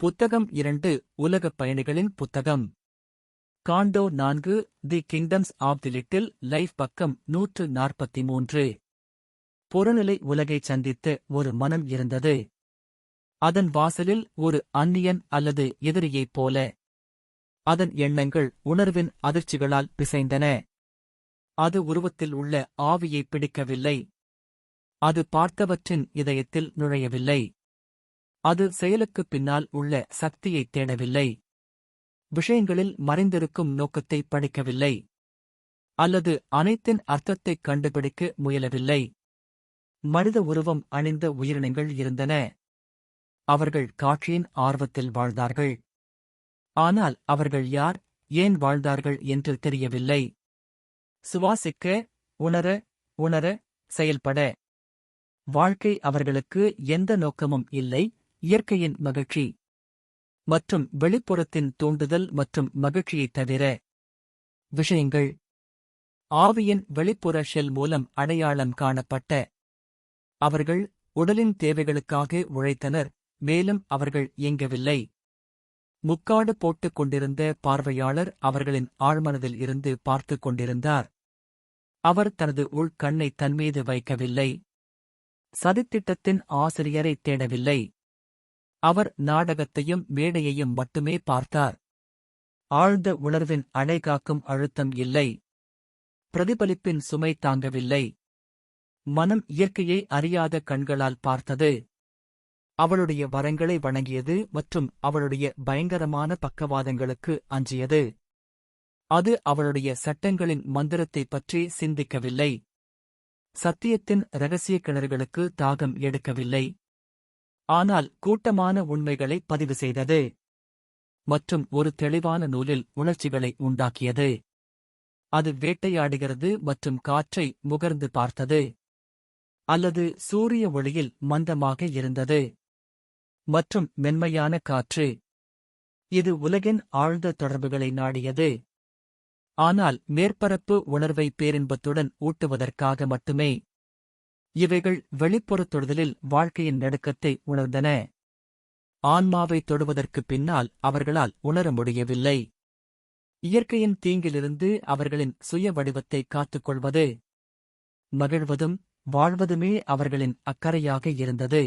புத்தகம் 2 உலகப் பயணிகளின் புத்தகம். Canto 4 the kingdoms of the little life பக்கம் 143. புறநிலை உலகைச் சந்தித்த ஒரு மனம் இருந்தது. அதன் வாசலில் ஒரு அந்நியன் அல்லது எதிரியைப் போல. அதன் எண்ணங்கள் உணர்வின் அதிர்ச்சிகளால் பிசைந்தன. அது உருவத்தில் உள்ள ஆவியைப் பிடிக்கவில்லை. அது பார்த்தவற்றின் இதயத்தில் நுழையவில்லை. அது செயலுக்குப் பின்னால் உள்ள சக்தியைத் தேடவில்லை. விஷயங்களில் மறைந்திருக்கும் நோக்கத்தைப் படிக்கவில்லை. அல்லது அனைத்தின் அர்த்தத்தைக் கண்டுபிடிக்க முயலவில்லை. மனித உருவம் அணிந்த உயிரினங்கள் இருந்தன. அவர்கள் காட்சியின் ஆர்வத்தில் வாழ்ந்தார்கள். ஆனால் அவர்கள் யார், ஏன் வாழ்ந்தார்கள் என்று தெரியவில்லை. சுவாசிக்க, உணர, செயல்பட. வாழ்க்கை அவர்களுக்கு எந்த நோக்கமும் இல்லை, இயற்கையின் மகிழ்ச்சி மற்றும் வெளிப்புறத்தின் தூண்டுதல் மற்றும் மகிழ்ச்சியைத் தவிர. விஷயங்கள் ஆவியின் வெளிப்புற ஷெல் மூலம் அடையாளம் காணப்பட்ட. அவர்கள் உடலின் தேவைகளுக்காக உழைத்தனர், மேலும் அவர்கள் இயங்கவில்லை. முக்காடு போட்டுக் கொண்டிருந்த பார்வையாளர் அவர்களின் ஆழ்மனதில் இருந்து பார்த்துக் கொண்டிருந்தார். அவர் தனது உள்கண்ணை தன்மீது வைக்கவில்லை. சதித்திட்டத்தின் ஆசிரியரைத் தேடவில்லை. அவர் நாடகத்தையும் மேடையையும் மட்டுமே பார்த்தார். ஆழ்ந்த உணர்வின் அணைகாக்கும் அழுத்தம் இல்லை. பிரதிபலிப்பின் சுமை தாங்கவில்லை. மனம் இயற்கையை அறியாத கண்களால் பார்த்தது. அவளுடைய வரங்களை வணங்கியது மற்றும் அவளுடைய பயங்கரமான பக்கவாதங்களுக்கு அஞ்சியது. அது அவளுடைய சட்டங்களின் மந்திரத்தைப் பற்றி சிந்திக்கவில்லை. சத்தியத்தின் இரகசிய கிணறுகளுக்கு தாகம் எடுக்கவில்லை. ஆனால் கூட்டமான உண்மைகளை பதிவு செய்தது. மற்றும் ஒரு தெளிவான நூலில் உணர்ச்சிகளை உண்டாக்கியது. அது வேட்டையாடுகிறது மற்றும் காற்றை முகர்ந்து பார்த்தது. அல்லது சூரிய ஒளியில் மந்தமாக இருந்தது. மற்றும் மென்மையான காற்று. இது உலகின் ஆழ்ந்த தொடர்புகளை நாடியது. ஆனால் மேற்பரப்பு உணர்வை பேரின்பத்துடன் ஊட்டுவதற்காக மட்டுமே. இவைகள் வெளிப்புறத் தொடுதலில் வாழ்க்கையின் நடுக்கத்தை உணர்ந்தன. ஆன்மாவைத் தொடுவதற்குப் பின்னால் அவர்களால் உணர முடியவில்லை. இயற்கையின் தீங்கிலிருந்து அவர்களின் சுய வடிவத்தை காத்துக்கொள்வது, மகிழ்வதும் வாழ்வதுமே அவர்களின் அக்கறையாக இருந்தது.